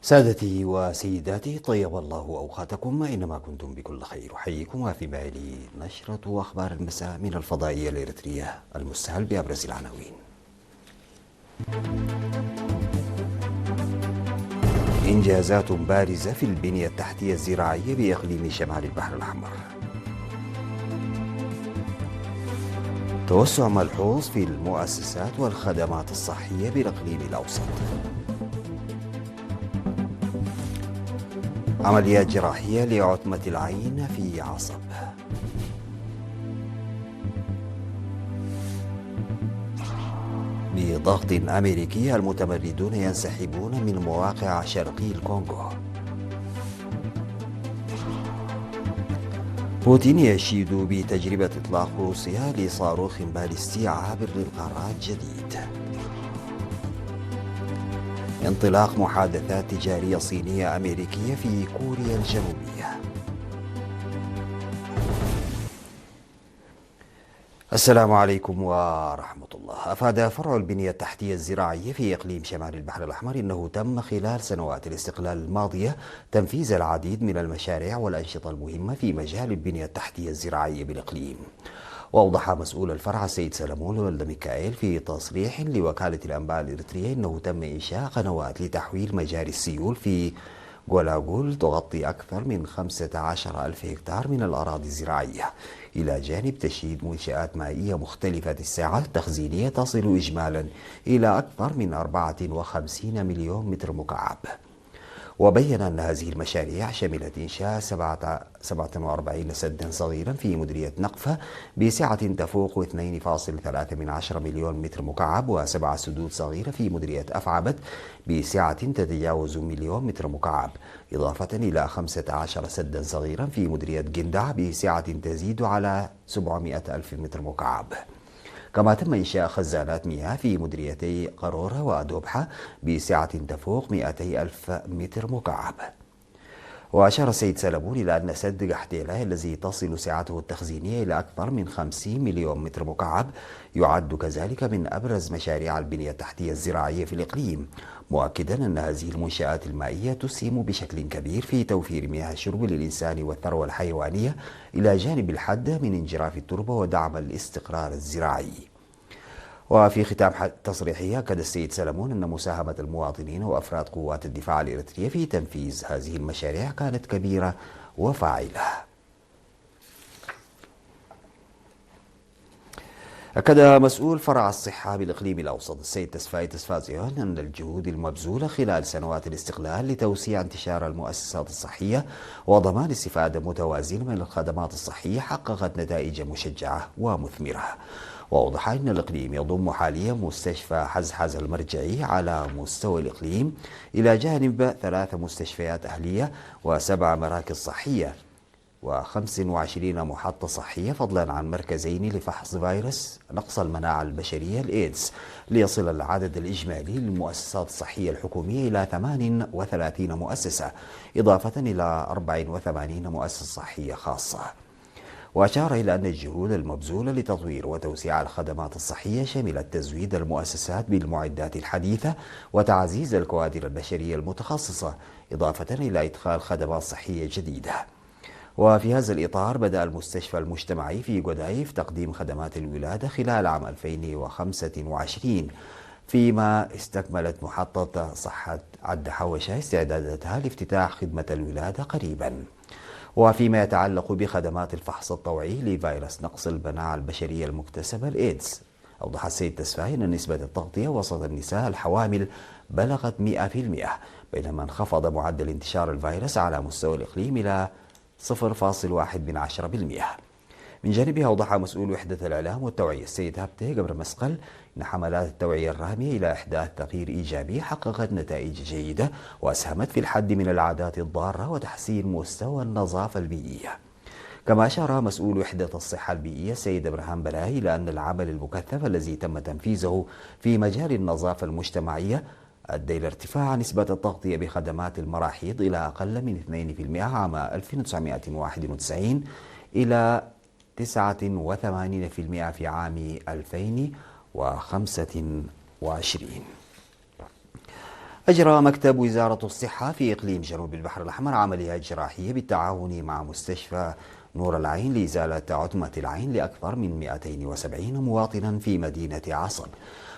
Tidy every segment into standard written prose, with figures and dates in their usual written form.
سادتي وسيداتي، طيب الله أوقاتكم أينما كنتم بكل خير. أحييكم وفي بالي نشرة أخبار المساء من الفضائية الإريترية، المستهل بأبرز العناوين. إنجازات بارزة في البنية التحتية الزراعية بإقليم شمال البحر الأحمر. توسع ملحوظ في المؤسسات والخدمات الصحية بالإقليم الأوسط. عمليات جراحية لعتمة العين في عصب. بضغط أمريكي المتمردون ينسحبون من مواقع شرقي الكونغو. بوتين يشيد بتجربة إطلاق روسيا لصاروخ باليستي عابر للقارات جديد. انطلاق محادثات تجارية صينية أمريكية في كوريا الجنوبية. السلام عليكم ورحمة الله. أفاد فرع البنية التحتية الزراعية في إقليم شمال البحر الأحمر إنه تم خلال سنوات الاستقلال الماضية تنفيذ العديد من المشاريع والأنشطة المهمة في مجال البنية التحتية الزراعية بالإقليم. وأوضح مسؤول الفرع السيد سلمون ولد ميكائيل في تصريح لوكالة الأنباء الإريترية إنه تم إنشاء قنوات لتحويل مجاري السيول في غولاغول تغطي أكثر من 15 ألف هكتار من الأراضي الزراعية، إلى جانب تشييد منشآت مائية مختلفة السعة تخزينية تصل إجمالا إلى أكثر من 54 مليون متر مكعب. وبين أن هذه المشاريع شملت إنشاء 47 سدا صغيرا في مديرية نقفة بسعة تفوق 2.3 مليون متر مكعب، وسبع سدود صغيرة في مديرية أفعبت بسعة تتجاوز مليون متر مكعب، إضافة إلى 15 سدا صغيرا في مديرية جندع بسعة تزيد على 700 ألف متر مكعب. كما تم إنشاء خزانات مياه في مديريتي قرورة ودوبحة بسعة تفوق 200 ألف متر مكعب. وأشار السيد سلمون إلى أن سد قحطيلة الذي تصل سعته التخزينية إلى أكثر من 50 مليون متر مكعب يعد كذلك من أبرز مشاريع البنية التحتية الزراعية في الإقليم، مؤكدا أن هذه المنشآت المائية تسهم بشكل كبير في توفير مياه الشرب للإنسان والثروة الحيوانية، إلى جانب الحد من انجراف التربة ودعم الاستقرار الزراعي. وفي ختام تصريحه أكد السيد سلمون أن مساهمة المواطنين وأفراد قوات الدفاع الإريترية في تنفيذ هذه المشاريع كانت كبيرة وفاعلة. أكد مسؤول فرع الصحة بالإقليم الأوسط السيد تسفاي تسفازيون أن الجهود المبذولة خلال سنوات الاستقلال لتوسيع انتشار المؤسسات الصحية وضمان استفادة متوازنة من الخدمات الصحية حققت نتائج مشجعة ومثمرة. وأوضح أن الإقليم يضم حاليا مستشفى حزحز المرجعي على مستوى الإقليم، إلى جانب 3 مستشفيات أهلية و7 مراكز صحية و25 محطة صحية، فضلا عن مركزين لفحص فيروس نقص المناعة البشرية الإيدز، ليصل العدد الإجمالي للمؤسسات الصحية الحكومية إلى 38 مؤسسة، إضافة إلى 84 مؤسسة صحية خاصة. وأشار إلى أن الجهود المبذولة لتطوير وتوسيع الخدمات الصحية شملت تزويد المؤسسات بالمعدات الحديثة وتعزيز الكوادر البشرية المتخصصة، إضافة إلى إدخال خدمات صحية جديدة. وفي هذا الإطار بدأ المستشفى المجتمعي في غدايف تقديم خدمات الولادة خلال عام 2025، فيما استكملت محطة صحة عد حوشة استعداداتها لافتتاح خدمة الولادة قريبا. وفيما يتعلق بخدمات الفحص الطوعي لفيروس نقص المناعة البشرية المكتسبة الإيدز، أوضح السيد تسفاي أن نسبة التغطية وسط النساء الحوامل بلغت 100%، بينما انخفض معدل انتشار الفيروس على مستوى الإقليم إلى 0.1%. من جانبها أوضح مسؤول وحدة الإعلام والتوعية السيد هبته قبر مسقل أن حملات التوعية الرامية إلى إحداث تغيير إيجابي حققت نتائج جيدة وأسهمت في الحد من العادات الضارة وتحسين مستوى النظافة البيئية. كما أشار مسؤول وحدة الصحة البيئية السيد إبراهيم بلاي إلى أن العمل المكثف الذي تم تنفيذه في مجال النظافة المجتمعية أدى إلى ارتفاع نسبة التغطية بخدمات المراحيض إلى أقل من 2% عام 1991 إلى 89% في عام 2025. أجرى مكتب وزارة الصحة في إقليم جنوب البحر الأحمر عمليات جراحية بالتعاون مع مستشفى نور العين لإزالة عتمة العين لأكثر من 270 مواطنا في مدينة عصب.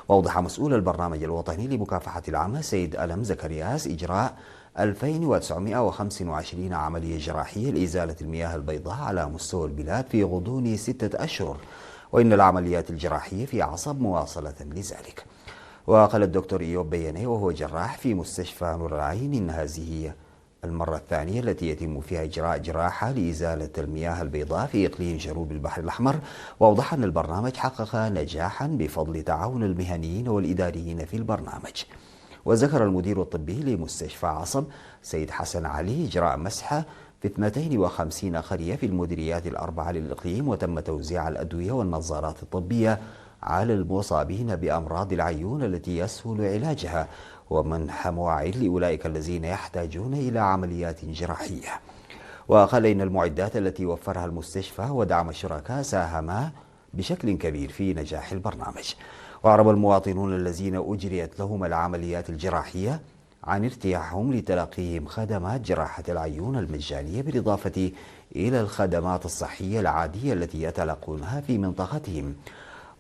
وأوضح مسؤول البرنامج الوطني لمكافحة العمى سيد ألم زكرياس إجراء 2925 عملية جراحية لإزالة المياه البيضاء على مستوى البلاد في غضون 6 أشهر، وإن العمليات الجراحية في عصب مواصلة لذلك. وقال الدكتور إيوب بياني وهو جراح في مستشفى نور العين إن هذه هي المرة الثانية التي يتم فيها إجراء جراحة لإزالة المياه البيضاء في إقليم جنوب البحر الأحمر. وأوضح أن البرنامج حقق نجاحا بفضل تعاون المهنيين والإداريين في البرنامج. وذكر المدير الطبي لمستشفى عصب سيد حسن علي إجراء مسحة في 52 قرية في المديريات الأربعة للإقليم، وتم توزيع الأدوية والنظارات الطبية على المصابين بأمراض العيون التي يسهل علاجها، ومنح مواعيد لأولئك الذين يحتاجون إلى عمليات جراحية. وقال إن المعدات التي وفرها المستشفى ودعم الشركاء ساهما بشكل كبير في نجاح البرنامج. وأعرب المواطنون الذين أجريت لهم العمليات الجراحية عن ارتياحهم لتلقيهم خدمات جراحة العيون المجانية، بالإضافة إلى الخدمات الصحية العادية التي يتلقونها في منطقتهم،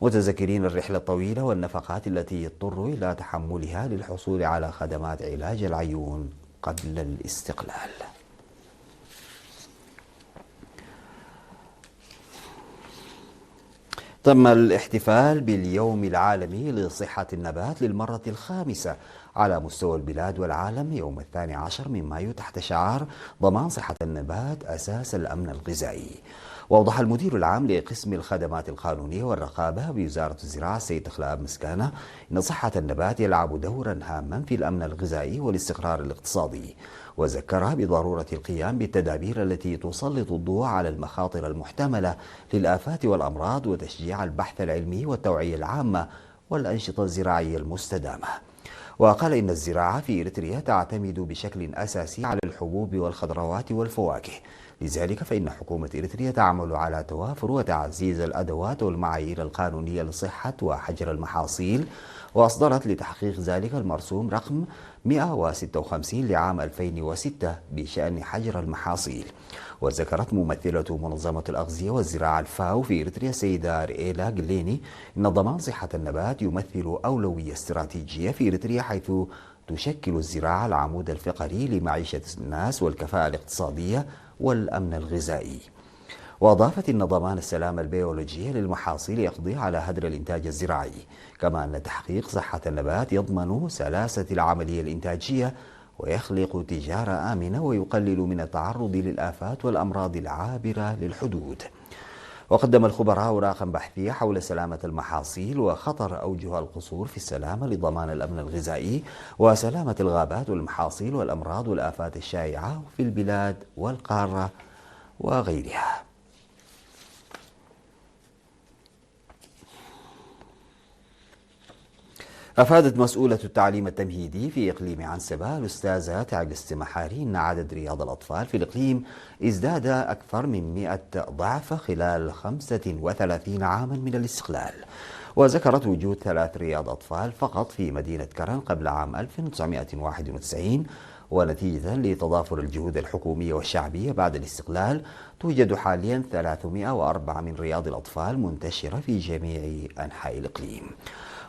متذكرين الرحلة الطويلة والنفقات التي يضطروا إلى تحملها للحصول على خدمات علاج العيون قبل الاستقلال. تم الاحتفال باليوم العالمي لصحة النبات للمرة الخامسة على مستوى البلاد والعالم يوم 12 من مايو تحت شعار ضمان صحة النبات أساس الأمن الغذائي. وأوضح المدير العام لقسم الخدمات القانونية والرقابة بوزارة الزراعة السيد خلاب مسكانة إن صحة النبات يلعب دورا هاما في الأمن الغذائي والاستقرار الاقتصادي، وذكرها بضرورة القيام بالتدابير التي تسلط الضوء على المخاطر المحتملة للآفات والأمراض، وتشجيع البحث العلمي والتوعية العامة والأنشطة الزراعية المستدامة. وقال إن الزراعة في إريتريا تعتمد بشكل أساسي على الحبوب والخضروات والفواكه، لذلك فإن حكومة إريتريا تعمل على توافر وتعزيز الأدوات والمعايير القانونية لصحة وحجر المحاصيل، وأصدرت لتحقيق ذلك المرسوم رقم 156 لعام 2006 بشأن حجر المحاصيل. وذكرت ممثلة منظمة الأغذية والزراعة الفاو في إريتريا السيدة ريلا قليني إن ضمان صحة النبات يمثل أولوية استراتيجية في إريتريا، حيث تشكل الزراعة العمود الفقري لمعيشة الناس والكفاءة الاقتصادية والأمن الغذائي. وأضافت أن ضمان السلامة البيولوجية للمحاصيل يقضي على هدر الإنتاج الزراعي، كما أن تحقيق صحة النبات يضمن سلاسة العملية الإنتاجية ويخلق تجارة آمنة ويقلل من التعرض للآفات والأمراض العابرة للحدود. وقدم الخبراء أوراقا بحثية حول سلامة المحاصيل وخطر أوجه القصور في السلامة لضمان الأمن الغذائي وسلامة الغابات والمحاصيل والأمراض والآفات الشائعة في البلاد والقارة وغيرها. أفادت مسؤولة التعليم التمهيدي في إقليم عنسبة الأستاذة تعقست محاري أن عدد رياض الأطفال في الإقليم ازداد أكثر من 100 ضعف خلال 35 عاما من الاستقلال. وذكرت وجود 3 رياض أطفال فقط في مدينة كرن قبل عام 1991، ونتيجة لتضافر الجهود الحكومية والشعبية بعد الاستقلال توجد حاليا 304 من رياض الأطفال منتشرة في جميع أنحاء الإقليم.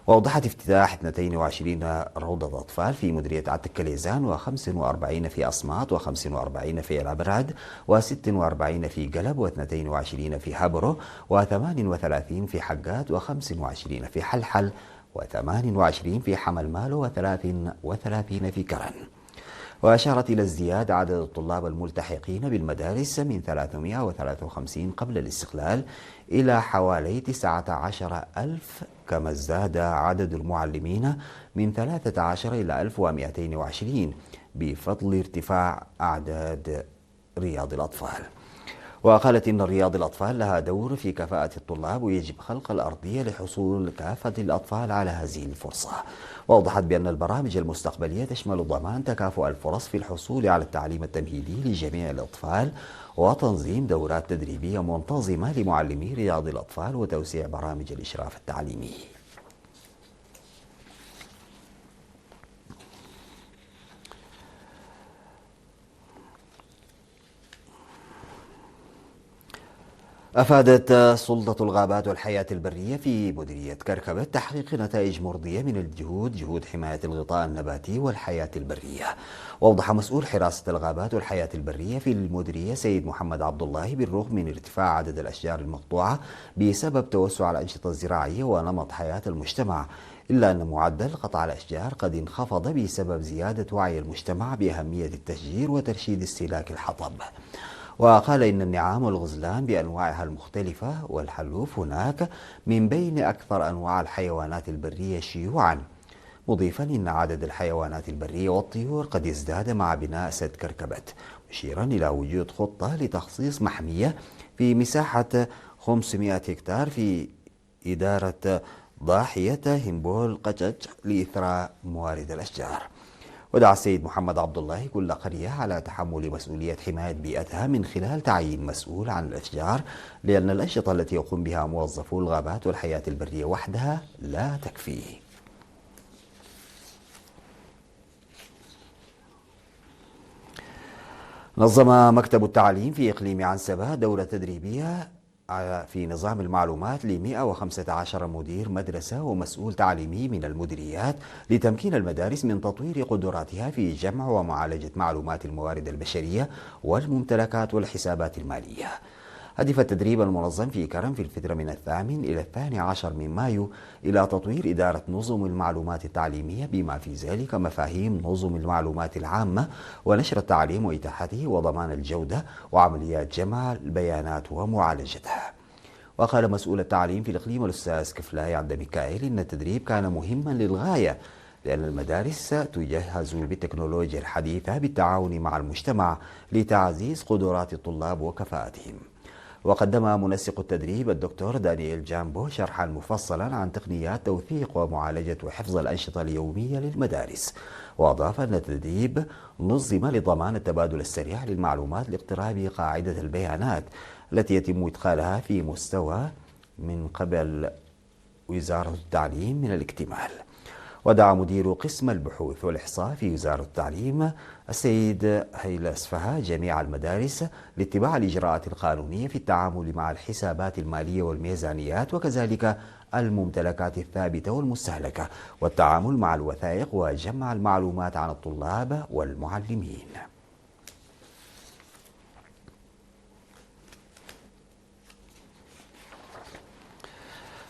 وأوضحت افتتاح 22 روضة أطفال في مديرية عتكليزان، و45 في أصمات، و45 في العبراد، و46 في قلب، و22 في هبرو، و38 في حقات، و25 في حلحل، و28 في حمل مالو، و33 في كرن. وأشارت إلى ازدياد عدد الطلاب الملتحقين بالمدارس من 353 قبل الاستقلال إلى حوالي 19,000، كما ازداد عدد المعلمين من 13 إلى 1220 بفضل ارتفاع أعداد رياض الأطفال. وقالت إن رياض الأطفال لها دور في كفاءة الطلاب، ويجب خلق الأرضية لحصول كافة الأطفال على هذه الفرصة. وأوضحت بأن البرامج المستقبلية تشمل ضمان تكافؤ الفرص في الحصول على التعليم التمهيدي لجميع الأطفال، وتنظيم دورات تدريبية منتظمة لمعلمي رياض الأطفال، وتوسيع برامج الإشراف التعليمي. أفادت سلطة الغابات والحياة البرية في مديرية كركبة تحقيق نتائج مرضية من جهود حماية الغطاء النباتي والحياة البرية. وأوضح مسؤول حراسة الغابات والحياة البرية في المديرية سيد محمد عبد الله بالرغم من ارتفاع عدد الأشجار المقطوعة بسبب توسع الأنشطة الزراعية ونمط حياة المجتمع، إلا أن معدل قطع الأشجار قد انخفض بسبب زيادة وعي المجتمع بأهمية التشجير وترشيد استهلاك الحطب. وقال إن النعام والغزلان بأنواعها المختلفة والحلوف هناك من بين أكثر أنواع الحيوانات البرية شيوعا، مضيفا إن عدد الحيوانات البرية والطيور قد ازداد مع بناء سد كركبت، مشيرا إلى وجود خطة لتخصيص محمية في مساحة 500 هكتار في إدارة ضاحية همبول قجج لإثراء موارد الأشجار. ودعا السيد محمد عبد الله كل قرية على تحمل مسؤولية حماية بيئتها من خلال تعيين مسؤول عن الأشجار، لأن الأنشطة التي يقوم بها موظفو الغابات والحياة البرية وحدها لا تكفي. نظم مكتب التعليم في إقليم عنسبة دورة تدريبية في نظام المعلومات ل 115 مدير مدرسة ومسؤول تعليمي من المديريات لتمكين المدارس من تطوير قدراتها في جمع ومعالجة معلومات الموارد البشرية والممتلكات والحسابات المالية. هدف التدريب المنظم في كرم في الفترة من 8 إلى 12 من مايو إلى تطوير إدارة نظم المعلومات التعليمية بما في ذلك مفاهيم نظم المعلومات العامة ونشر التعليم وإتاحته وضمان الجودة وعمليات جمع البيانات ومعالجتها. وقال مسؤول التعليم في الإقليم الأستاذ كفلاي عبد ميكائيل إن التدريب كان مهما للغاية، لأن المدارس تجهز بالتكنولوجيا الحديثة بالتعاون مع المجتمع لتعزيز قدرات الطلاب وكفاءتهم. وقدم منسق التدريب الدكتور دانيال جامبو شرحا مفصلا عن تقنيات توثيق ومعالجة وحفظ الأنشطة اليومية للمدارس، وأضاف أن التدريب نظم لضمان التبادل السريع للمعلومات لاقتراب قاعدة البيانات التي يتم إدخالها في مستوى من قبل وزارة التعليم من الاكتمال. ودعا مدير قسم البحوث والإحصاء في وزارة التعليم السيد هيلا أسفها جميع المدارس لاتباع الإجراءات القانونية في التعامل مع الحسابات المالية والميزانيات وكذلك الممتلكات الثابتة والمستهلكة، والتعامل مع الوثائق وجمع المعلومات عن الطلاب والمعلمين.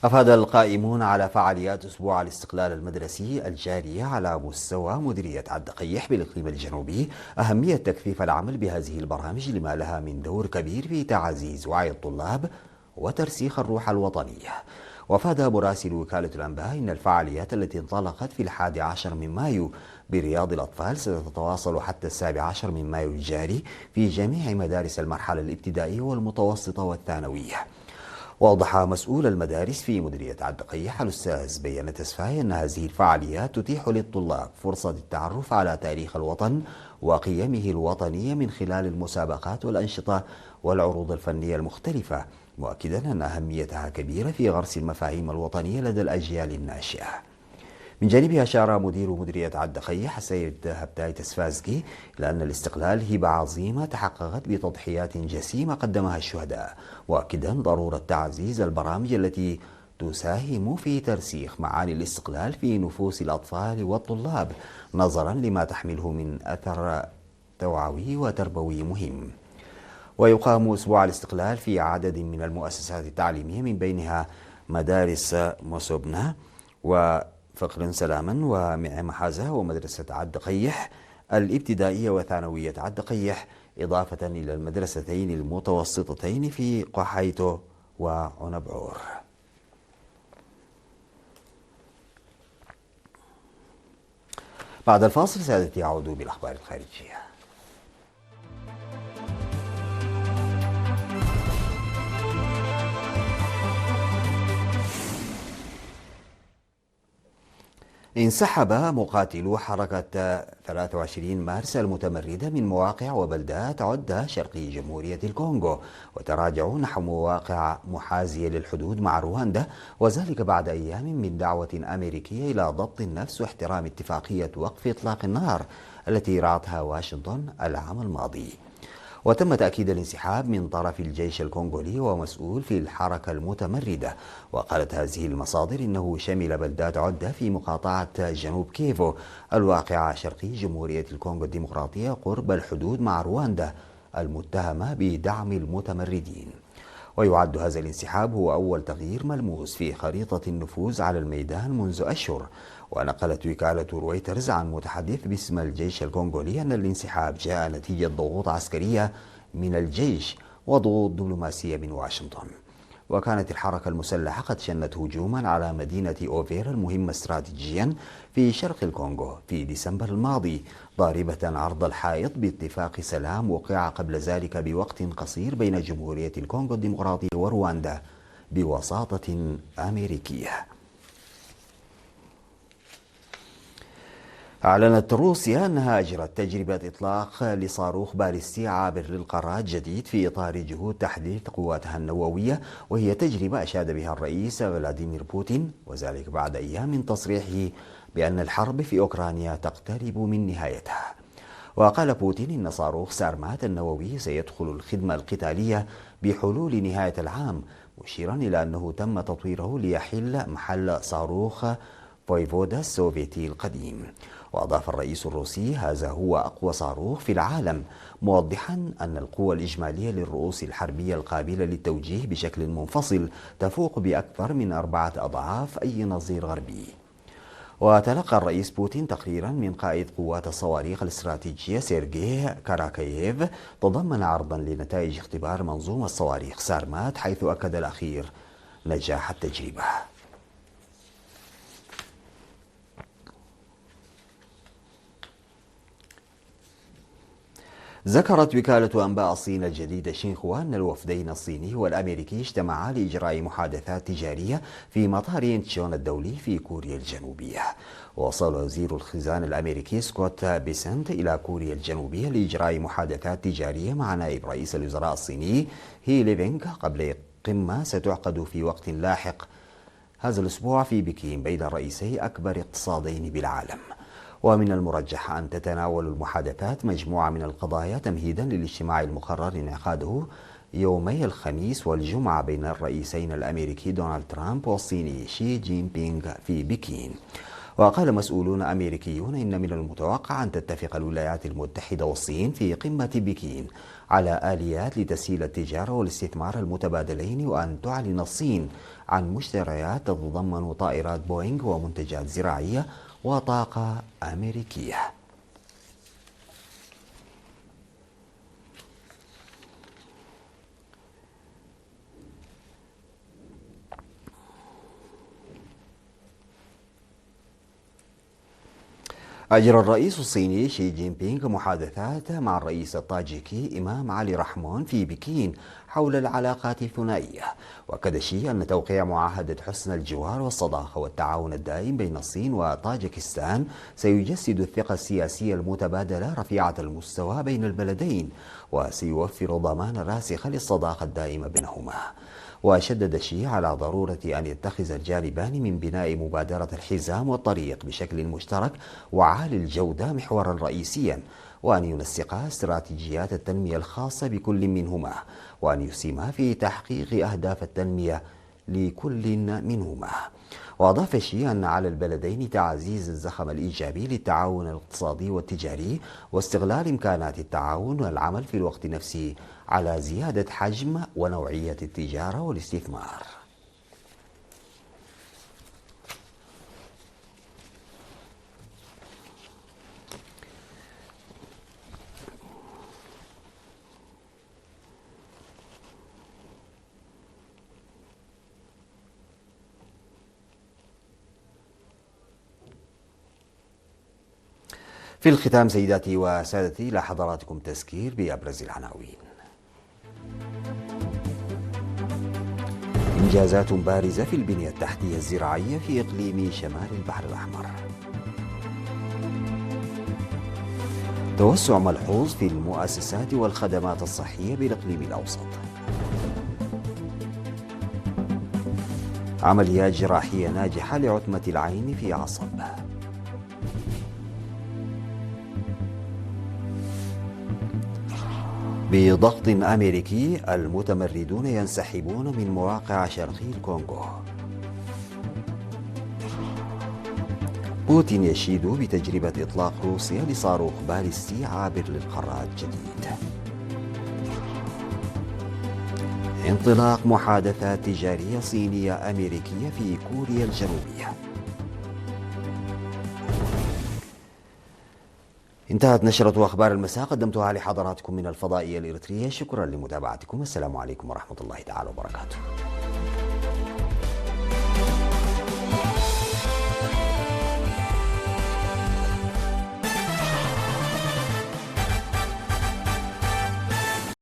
أفاد القائمون على فعاليات أسبوع الاستقلال المدرسي الجارية على مستوى مديرية عد قيح بالإقليم الجنوبي أهمية تكثيف العمل بهذه البرامج لما لها من دور كبير في تعزيز وعي الطلاب وترسيخ الروح الوطنية. وأفاد مراسل وكالة الأنباء إن الفعاليات التي انطلقت في 11 من مايو برياض الأطفال ستتواصل حتى 17 من مايو الجاري في جميع مدارس المرحلة الابتدائية والمتوسطة والثانوية. وأوضح مسؤول المدارس في مديرية عد قيح الأستاذ بيان تسفاي أن هذه الفعاليات تتيح للطلاب فرصة التعرف على تاريخ الوطن وقيمه الوطنية من خلال المسابقات والأنشطة والعروض الفنية المختلفة، مؤكدا أن أهميتها كبيرة في غرس المفاهيم الوطنية لدى الأجيال الناشئة. من جانبه أشار مدير مديرية عد قيح السيد هبتاي تسفازكي إلى أن الاستقلال هبة عظيمة تحققت بتضحيات جسيمة قدمها الشهداء، مؤكدا ضرورة تعزيز البرامج التي تساهم في ترسيخ معاني الاستقلال في نفوس الأطفال والطلاب نظرا لما تحمله من أثر توعوي وتربوي مهم. ويقام أسبوع الاستقلال في عدد من المؤسسات التعليمية من بينها مدارس مصوبنا وفقر سلاما ومعم حازة ومدرسة عد قيح الابتدائية وثانوية عد قيح، إضافة إلى المدرستين المتوسطتين في قحيتو وعنبعور. بعد الفاصل سادتي يعود بالأخبار الخارجية. انسحب مقاتلو حركة 23 مارس المتمردة من مواقع وبلدات عدة شرقي جمهورية الكونغو، وتراجعوا نحو مواقع محاذية للحدود مع رواندا، وذلك بعد أيام من دعوة أمريكية إلى ضبط النفس واحترام اتفاقية وقف إطلاق النار التي رعتها واشنطن العام الماضي. وتم تأكيد الانسحاب من طرف الجيش الكونغولي ومسؤول في الحركة المتمردة. وقالت هذه المصادر إنه شمل بلدات عدة في مقاطعة جنوب كيفو الواقعة شرقي جمهورية الكونغو الديمقراطية قرب الحدود مع رواندا المتهمة بدعم المتمردين. ويعد هذا الانسحاب هو أول تغيير ملموس في خريطة النفوذ على الميدان منذ أشهر. ونقلت وكالة رويترز عن متحدث باسم الجيش الكونغولي أن الانسحاب جاء نتيجة ضغوط عسكرية من الجيش وضغوط دبلوماسية من واشنطن. وكانت الحركة المسلحة قد شنت هجوما على مدينة أوفيرا المهمة استراتيجيا في شرق الكونغو في ديسمبر الماضي، ضاربة عرض الحائط باتفاق سلام وقع قبل ذلك بوقت قصير بين جمهورية الكونغو الديمقراطية ورواندا بوساطة أمريكية. أعلنت روسيا أنها أجرت تجربة إطلاق لصاروخ باليستي عابر للقارات جديد في إطار جهود تحديث قواتها النووية، وهي تجربة أشاد بها الرئيس فلاديمير بوتين، وذلك بعد أيام من تصريحه بأن الحرب في أوكرانيا تقترب من نهايتها. وقال بوتين إن صاروخ سارمات النووي سيدخل الخدمة القتالية بحلول نهاية العام، مشيرا إلى أنه تم تطويره ليحل محل صاروخ فويفودا السوفيتي القديم. وأضاف الرئيس الروسي هذا هو أقوى صاروخ في العالم، موضحا أن القوة الإجمالية للرؤوس الحربية القابلة للتوجيه بشكل منفصل تفوق بأكثر من 4 أضعاف أي نظير غربي. وتلقى الرئيس بوتين تقريرا من قائد قوات الصواريخ الاستراتيجية سيرجي كاراكاييف تضمن عرضا لنتائج اختبار منظومة صواريخ سارمات، حيث أكد الأخير نجاح التجربة. ذكرت وكالة أنباء الصين الجديدة شينخوا أن الوفدين الصيني والأمريكي اجتمعا لإجراء محادثات تجارية في مطار إنتشون الدولي في كوريا الجنوبية. وصل وزير الخزانة الأمريكي سكوت بيسنت إلى كوريا الجنوبية لإجراء محادثات تجارية مع نائب رئيس الوزراء الصيني هي ليفينغ قبل قمة ستعقد في وقت لاحق هذا الأسبوع في بكين بين رئيسي أكبر اقتصادين بالعالم. ومن المرجح أن تتناول المحادثات مجموعة من القضايا تمهيدا للاجتماع المقرر انعقاده يومي الخميس والجمعة بين الرئيسين الأمريكي دونالد ترامب والصيني شي جين بينغ في بكين. وقال مسؤولون أمريكيون إن من المتوقع أن تتفق الولايات المتحدة والصين في قمة بكين على آليات لتسهيل التجارة والاستثمار المتبادلين، وأن تعلن الصين عن مشتريات تتضمن طائرات بوينغ ومنتجات زراعية وطاقة أمريكية. أجرى الرئيس الصيني شي جين بينغ محادثات مع الرئيس الطاجيكي إمام علي رحمون في بكين حول العلاقات الثنائية. وأكد شي أن توقيع معاهدة حسن الجوار والصداقة والتعاون الدائم بين الصين وطاجكستان سيجسد الثقة السياسية المتبادلة رفيعة المستوى بين البلدين، وسيوفر ضمانا راسخا للصداقة الدائمة بينهما. وشدد شي على ضرورة أن يتخذ الجانبان من بناء مبادرة الحزام والطريق بشكل مشترك وعالي الجودة محورا رئيسيا، وأن ينسقا استراتيجيات التنمية الخاصة بكل منهما، وأن يسهما في تحقيق أهداف التنمية لكل منهما. وأضاف شي أن على البلدين تعزيز الزخم الإيجابي للتعاون الاقتصادي والتجاري واستغلال إمكانات التعاون والعمل في الوقت نفسه على زيادة حجم ونوعية التجارة والاستثمار. في الختام سيداتي وسادتي إلى حضراتكم تذكير بأبرز العناوين. إنجازات بارزة في البنية التحتية الزراعية في إقليم شمال البحر الأحمر. توسع ملحوظ في المؤسسات والخدمات الصحية بالإقليم الأوسط. عمليات جراحية ناجحة لعتمة العين في عصب. بضغط أمريكي المتمردون ينسحبون من مواقع شرقي الكونغو. بوتين يشيد بتجربة إطلاق روسيا لصاروخ باليستي عابر للقارات جديد. انطلاق محادثات تجارية صينية أمريكية في كوريا الجنوبية. انتهت نشرة أخبار المساء قدمتها لحضراتكم من الفضائية الإريترية. شكرا لمتابعتكم. السلام عليكم ورحمة الله تعالى وبركاته.